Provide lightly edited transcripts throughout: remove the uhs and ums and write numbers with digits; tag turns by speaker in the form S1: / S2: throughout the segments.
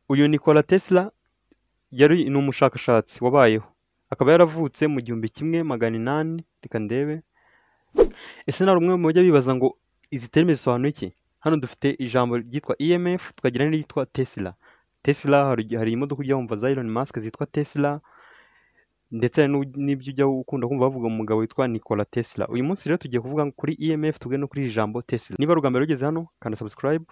S1: Uyu Nikola Tesla ni umushakashatsi wabayeho, akaba yaravutse mu 1800. Reka ndebe. Ese nari umwe mu bajya bibaza ngo izi terime zisobanuye iki? Hano dufite ijambo ryitwa EMF, tukagira n'iryitwa Tesla. Tesla hari imodoka ujya wumva za Elon Musk zitwa Tesla, ndetse n'ibyo ujya ukunda kumva bavuga umugabo witwa Nikola Tesla. Uyu munsi rero tugiye kuvuga kuri EMF, tuvuge no kuri ijambo Tesla. Niba ari ubwa mbere ugeze hano, kanda subscribe,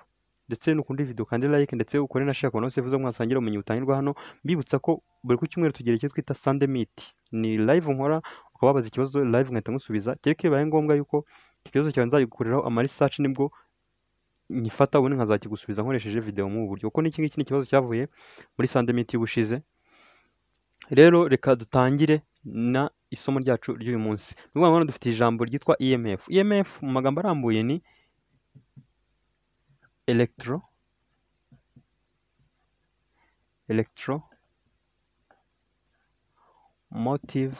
S1: ndetse nukunda video kandi like, ndetse ukore na share kubona sevuze mwasangira ubumenyi butangirwa hano. Mbibutsa ko buri ku cyumweru tugira icyo twita Sunday Meet, ni live nkora, ukababaza ikibazo live nkahita ngusubiza. Kereke bibaye ngombwa yuko ikibazo cyawe nzagikuririraho ama research, nibwo nyifata ubundi nkazakigusubiza nkoresheje video mu buryo, kuko n'iki ngiki ni ikibazo cyavuye muri Sunday Meet y'ubushize. Rero reka dutangire na isomo ryacu ry'uyu munsi. N'ubwo hano dufite ijambo ryitwa EMF. EMF mu magambo arambuye ni electromotive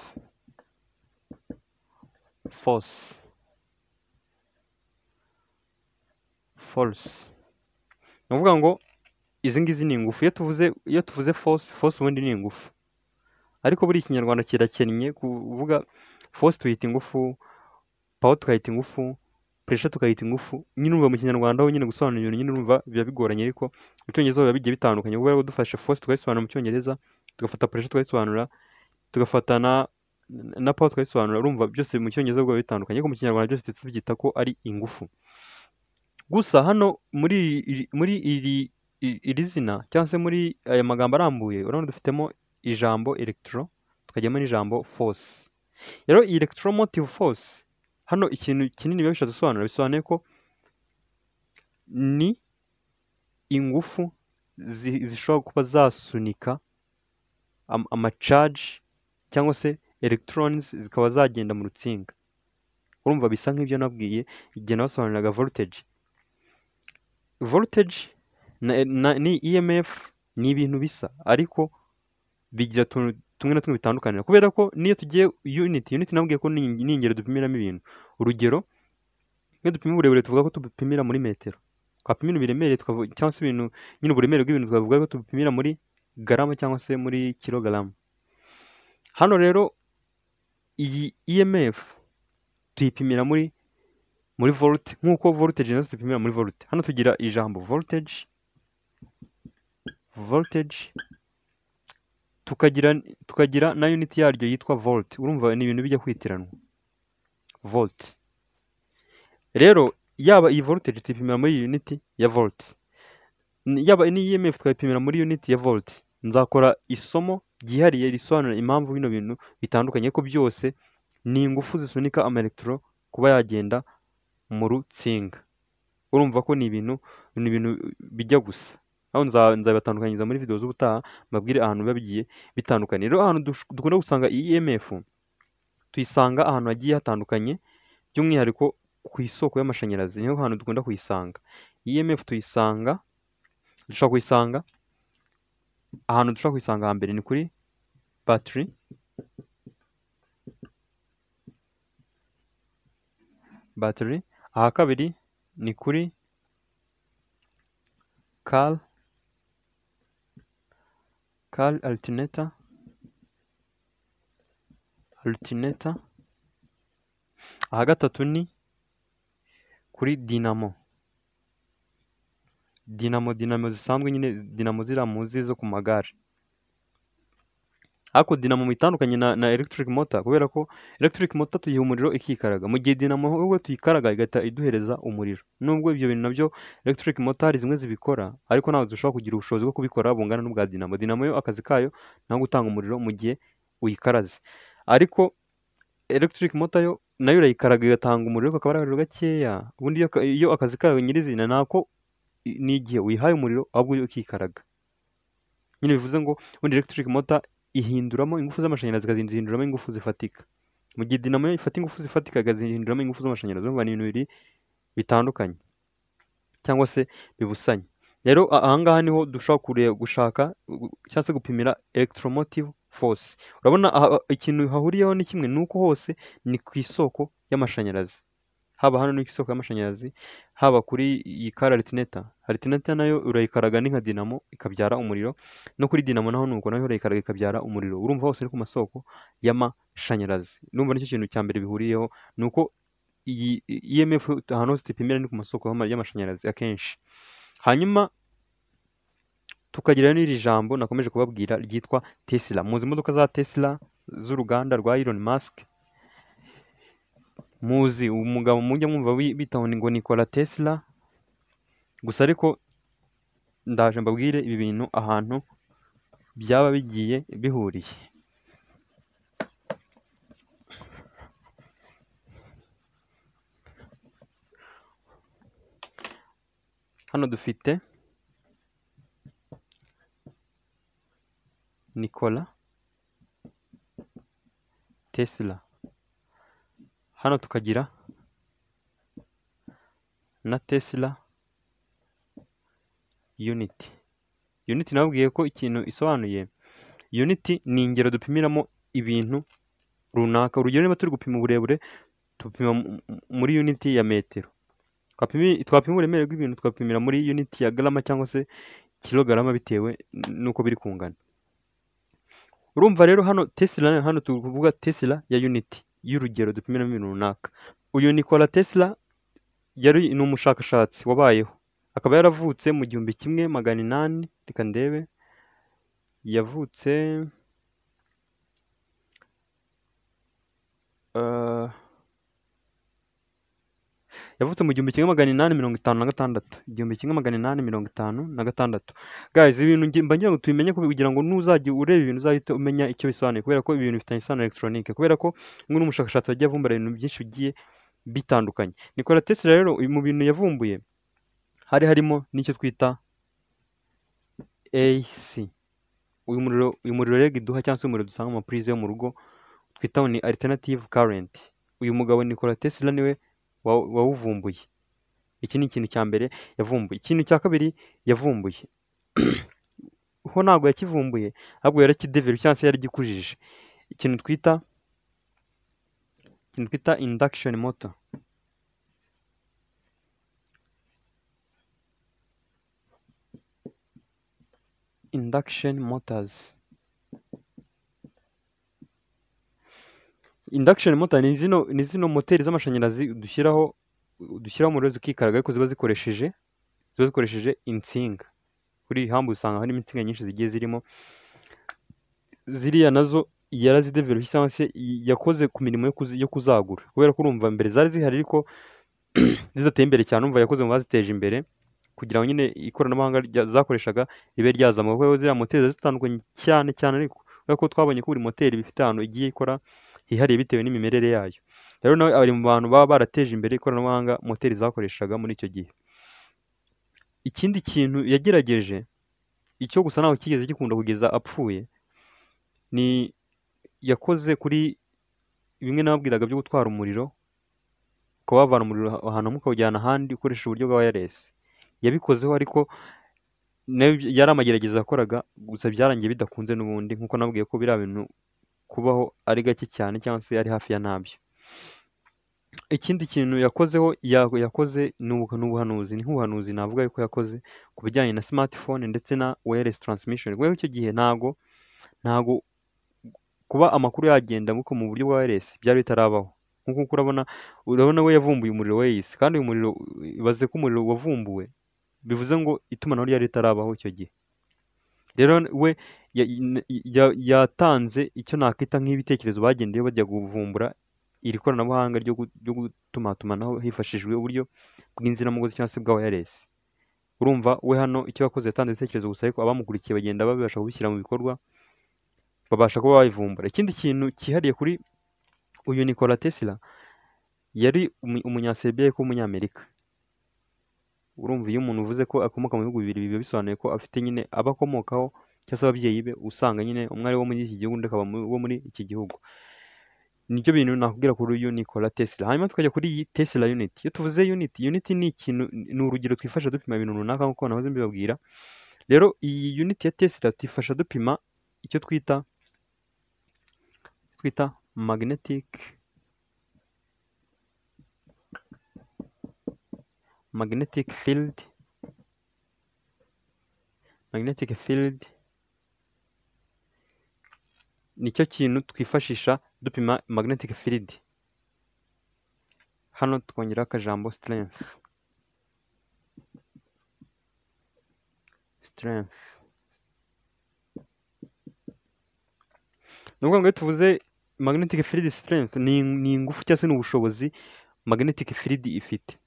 S1: force. Ni ukuvuga ngo izi ngizi ni ingufu. Iyo tuvuze force ubundi ni ingufu, ariko buri ikinyarwanda kirakennye kuvuga force tuyita ingufu, power tukayita ingufu, pressure tukayita ingufu. Nyine urumva mu kinyarwanda ho nyine gusobanura ibintu nyine urumva biba bigoranye, ariko mu cyongereza biba bigiye bitandukanye. Ubwo rero dufashe force tukayisobanura mu cyongereza, tugafata pressure tukayisobanura, tugafata na power tukayisobanura, urumva byose mu cyongereza biba bitandukanye, ariko mu kinyarwanda byose tubyita ko ari ingufu. Gusa hano muri iri zina cyangwa se muri aya magambo arambuye, urabona dufitemo ijambo electro, tukajyamo n'ijambo force. Rero iyi electromotive force hano ikintu kinini biba bishatse gusobanura, bisobanuye ko ni ingufu zishobora kuba zasunika amacharge cyangwa se electrons zikaba zagenda mu rutsinga. Urumva bisa nk'ibyo nabwiye igihe nabasobanuriraga voltage. Voltage ni EMF ni ibintu bisa, ariko bigira tumwe na tumwe bitandukanira, kubera ko niyo tugiye unit nabwiye ko ni ingero dupimiramo ibintu. Urugero, iyo dupima uburebure tuvuga ko tubipimira muri metero, twapima ibintu biremereye cyangwa se ibintu nyine uburemere bw'ibintu tukavuga ko tubipimira muri garama cyangwa se muri kilogaramu. Hano rero iyi EMF tuyipimira muri volt, nk'uko voltage nazo tupimira muri volt. Hano tugira ijambo voltage, tukagira na unit yaryo yitwa volt. Urumva ni ibintu bijya kwitiranwa, volt. Rero yaba iyi voltage tuyipimira muri unit ya volt, yaba ni EMF twayipimira muri unit ya volt. Nzakora isomo ryihariye risobanura impamvu bino bintu bitandukanye, ko byose ni ingufu zisunika ama electro kuba yagenda mu rutsinga. Urumva ko ni ibintu bijya gusa. Aho nzabibatandukanyiriza muri video z'ubutaha, mbabwire ahantu biba bigiye bitandukanye. Rero ahantu dukunda gusanga EMF tuyisanga ahantu hagiye hatandukanye, by'umwihariko ku isoko y'amashanyarazi niho hantu dukunda kuyisanga. EMF dushobora kuyisanga hambere ni kuri battery, aha kabiri ni kuri car alternator, aha gatatu ni kuri dinamo zisanzwe, nyine dinamo ziriya muzi zo ku magare. Ariko dinamo itandukanye na electric motor, kubera ko electric motor tuyiha umuriro ikikaraga, mu gihe dinamo wowe tuyikaraga igahita iduhereza umuriro. Nubwo ibyo bintu nabyo electric motor zimwe zibikora, ariko ntabwo dushobora kugira ubushobozi bwo kubikora bungana n'ubwa dinamo. Dinamo yo akazi kayo nko gutanga umuriro mu gihe uyikaraze, ariko electric motor yo nayo urayikaraga igatanga umuriro, akaba ari akariro gakeya. Ubundi iyo akazi kayo nyirizina nako ni igihe uyihaye umuriro ahubwo ukikaraga. Nyine bivuze ngo ubundi electric motor ihinduramo ingufu z'amashanyarazi ikazihinduramo ingufu zifatika, mu gihe dinamo ifata ingufu zifatika ikazihinduramo ingufu z'amashanyarazi. Urumva ni ibintu bibiri bitandukanye cyangwa se bibusanye. Rero ahangaha niho dushobora gushaka cyangwa se gupimira electromotive force. Urabona ikintu hahuriyeho ni kimwe, nuko hose ni ku isoko y'amashanyarazi. haba hano n'isoko y'amashanyarazi, haba kuri iyi car alternator. Alternator nayo urayikaraga ni nka dinamo ikabyara umuriro, no kuri dinamo naho nuko nayo urayikaraga ikabyara umuriro. Urumva hose ni ku masoko y'amashanyarazi. Numva nicyo kintu cya mbere bihuriyeho, nuko iyi EMF ahantu hose tuyipimira ni ku masoko y'amashanyarazi akenshi. Hanyuma tukagira n'iri jambo nakomeje kubabwira ryitwa Tesla. Muzi imodoka za Tesla z'uruganda rwa Elon Musk, muzi umugabo mujya mwumva bitaho ngo Nikola Tesla, gusa ariko ndaje mbabwire ibi bintu ahantu byaba bigiye bihuriye. Hano dufite Nikola Tesla, hano tukagira na Tesla Unity. Unity nababwiye ko ikintu isobanuye. Unity ni ingero dupimiramo ibintu runaka. Urugero niba turi gupima uburebure, tupima muri unity ya metero. Twapima uburemere bw'ibintu twapimira muri unity ya grama cyangwa se kilogarama bitewe nuko biri kungana. Urumva rero hano Tesla, hano tuvuga Tesla ya unity y'urugero dupimiramo ibintu runaka. Uyu Nikola Tesla yari ni umushakashatsi wabayeho, akaba yaravutse mu 1800. Reka ndebe, yavutse yavutse mu 1856. 1856. Guys, ibintu mba ngira ngo tubimenye kugira ngo nuzajya ureba ibintu uzahite umenya icyo bisobanuye, kubera ko ibintu bifitanye isano electronique, kubera ko nk'uno umushakashatsi wagiye avumbura ibintu byinshi bigiye bitandukanye. Nikola Tesla rero mu bintu yavumbuye hari harimo n'icyo twita AC. Uyu muriro rero iduha cyangwa se umuriro dusanga mu prise yo mu rugo twita ni alternative current. Uyu mugabo Nikola Tesla niwe wawuvumbuye. Iki ni ikintu cya mbere yavumbuye. Ikintu cya kabiri yavumbuye ho ntabwo yakivumbuye, ahubwo yarakidevelope cyangwa se yaragikujije, ikintu twita induction motor. Induction motors. Induction motor ni zino moteri z'amashanyarazi dushyiraho umuriro zikikaraga, ariko ziba zikoresheje insinga. Kuri hambu usanga harimo insinga nyinshi zigiye zirimo. Ziriya nazo yarazidevelope cyangwa se yakoze ku mirimo yo kuzagura, kubera ko urumva mbere zari zihari ariko zizateye imbere cyane. Umva yakoze mu baziteje imbere kugira ngo nyine ikoranabuhanga zakoreshaga ribe ryazamuka, kuko ziriya moteri zitandukanye cyane ariko kubera ko twabonye ko buri moteri bifite ahantu igiye ikora hihariye bitewe n'imimerere yayo. Rero nawe ari mu bantu baba barateje imbere ikoranabuhanga moteri zakoreshaga muri icyo gihe. Ikindi kintu yagerageje, icyo gusa naho kigeze gikunda kugeza apfuye, ni yakoze kuri bimwe nababwiraga byo gutwara umuriro, ukaba wavana umuriro ahantu hamwe ukawujyana ahandi ukoresheje uburyo bwa wireless. Yabikozeho ariko yari amagerageza yakoraga, gusa byarangiye bidakunze n'ubundi, nkuko nabwiye ko biriya bintu kubaho ari gake cyane cyangwa se ari hafi ya ntabyo. Ikindi kintu yakozeho yakoze ni ubuhanuzi. Ni nk'ubuhanuzi navuga yuko yakoze ku bijyanye na smartphone ndetse na wireless transmission. Kubera icyo gihe ntago kuba amakuru yagenda mu buryo bwa wireless byari bitarabaho. Nkuko urabona we yavumbuye umuriro wese, kandi uyu muriro ibaze ko umuriro wavumbuwe bivuze ngo itumanaho ryari ritarabaho icyo gihe. Rero we yatanze icyo nakwita nk'ibitekerezo bagendeye bajya kuvumbura iri koranabuhanga ryo gutumatumanaho hifashishijwe uburyo bw'inziramugozi cyangwa se bwa wireless. Urumva we hano icyo yakoze yatanze ibitekerezo gusa, ariko abamukurikiye bagenda babasha kubishyira mu bikorwa, babasha kuba babivumbura. Ikindi kintu cyihariye kuri uyu Nikola Tesla, yari umunyaserbia w'umunyamerika. Urumva iyo umuntu uvuze ko akomoka mu bihugu bibiri, biba bisobanuye ko afite nyine abakomokaho cyangwa se ababyeyi be usanga nyine umwe ari wo muri iki gihugu undi akaba wo muri iki gihugu. Nicyo bintu nakubwira kuri uyu Nikola Tesla. Hanyuma tukajya kuri iyi Tesla Unity. Iyo tuvuze Unity ni ikintu, ni urugero twifasha dupima ibintu runaka nk'uko nahoze mbibabwira. Rero iyi Unity ya Tesla tuyifasha dupima icyo twita magnetic magnetic field. Magnetic field nicyo kintu twifashisha dupima magnetic field. Hano twongeraho akajambo strength. Strength. Ni ukuvuga ngo iyo tuvuze magnetic field strength ni ingufu cyangwa se ni ubushobozi magnetic field ifite.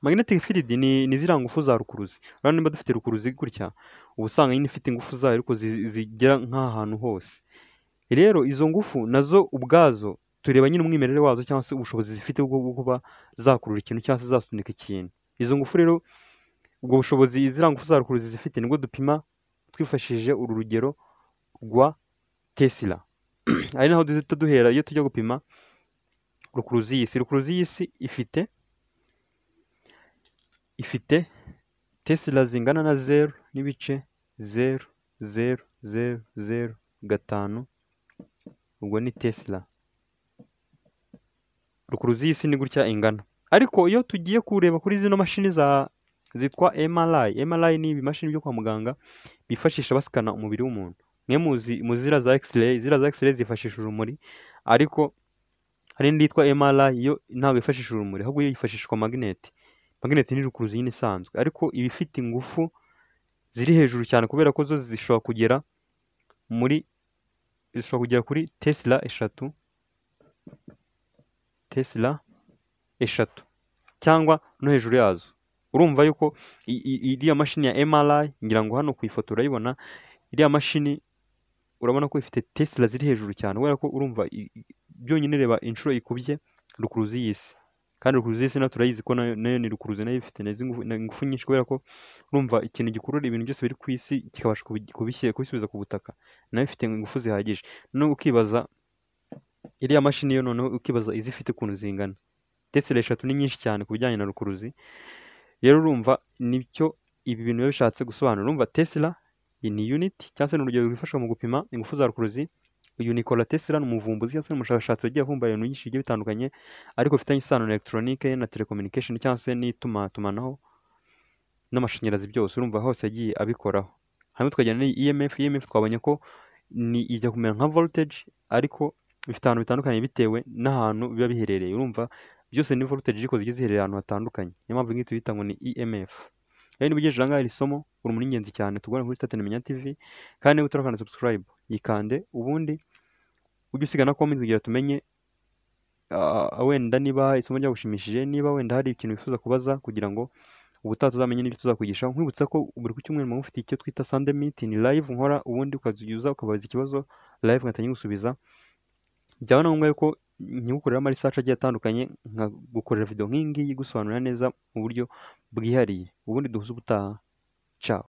S1: Magnetic field ni ziriya ngufu za rukuruzi. Urabona nimba dufite rukuruzi gutya, uba usanga nyine ifite ingufu zayo ariko zigera nk'ahantu hose. Rero izo ngufu nazo ubwazo tureba nyine umwimerere wazo cyangwa se ubushobozi zifite bwo kuba zakurura ikintu cyangwa se zasunika ikintu. Izo ngufu rero, ubwo bushobozi ziriya ngufu za rukuruzi zifite nibwo dupima twifashishije uru rugero rwa Tesla. Ari naho duhita duhera iyo tujya gupima rukuruzi y'isi. Rukuruzi y'isi ifite Tesla zingana na 0.000005. Ubwo ni Tesla. Rukuruzi y'isi ni gutya ingana. Ariko iyo tugiye kureba kuri zino mashini zitwa MRI ni ibimashini byo kwa muganga bifashisha basikana umubiri w'umuntu. Mwe muzi ziriya za X-ray, zifashisha urumuri, ariko hari indi yitwa MRI yo ntabwo yifashisha urumuri, ahubwo yo yifashishwa magnet. Magnet ni rukuruzi nyine isanzwe, ariko iba ifite ingufu ziri hejuru cyane kubera ko zo zishobora kugera kuri Tesla eshatu cyangwa no hejuru yazo. Urumva yuko iriya mashini ya MRI, ngira ngo hano ku ifoto urayibona, iriya mashini urabona ko ifite Tesla ziri hejuru cyane kubera ko urumva byonyine reba inshuro ikubye rukuruzi y'isi. Kandi rukuruzi y'isi nayo turayizi ko nayo ni rukuruzi, nayo ifite ingufu nyinshi kubera ko urumva ikintu gikurura ibintu byose biri ku isi kikabasha kubisubiza ku butaka, nayo ifite ingufu zihagije. No ukibaza iriya mashini yo noneho ukibaza izifite ukuntu zingana. Tesla eshatu ni nyinshi cyane ku bijyanye na rukuruzi. Rero urumva nicyo ibi bintu biba bishatse gusobanura. Urumva Tesla ni unit cyangwa se ni urugero rwifashishwa mu gupima ingufu za rukuruzi. Uyu Nikola Tesla ni umuvumbuzi cyangwa se umushakashatsi wagiye avumba ibintu byinshi bigiye bitandukanye, ariko bifitanye isano na electronique na telecommunication cyangwa se n'itumanaho n'amashanyarazi byose. Urumva hose yagiye abikoraho. Hanyuma tukajyana EMF. Twabonye ko ijya kumera nka voltage, ariko bifite ahantu bitandukanye bitewe n'ahantu biba biherereye. Urumva byose ni voltage ariko zigiye ziherereye ahantu hatandukanye. Niyo mpamvu nk'iyi tuyita ngo ni EMF. Rero niba ugejeje ahangaha iri somo, uri umuntu w'ingenzi cyane, tugana kuri Tatenimenya TV, kandi niba utarakanda subscribe yikande, ubundi ujye usiga na comment kugira tumenye wenda niba isomo ryagushimishije, niba wenda hari ikintu wifuza kubaza kugira ngo ubutaha tuzamenye n'ibyo tuzakwigisha. Nkwibutsa ko buri ku cyumweru muba mufite icyo twita Sunday Meet, ni live nkora, ubundi ukazuza ukabaza ikibazo live ngatanya gusubiza. Byaba na ngombwa yuko nkigukorera research agiye atandukanye, nkagukorera video nk'ingiyi gusobanurira neza mu buryo bwihariye. Ubundi duhuze ubutaha. Ciao.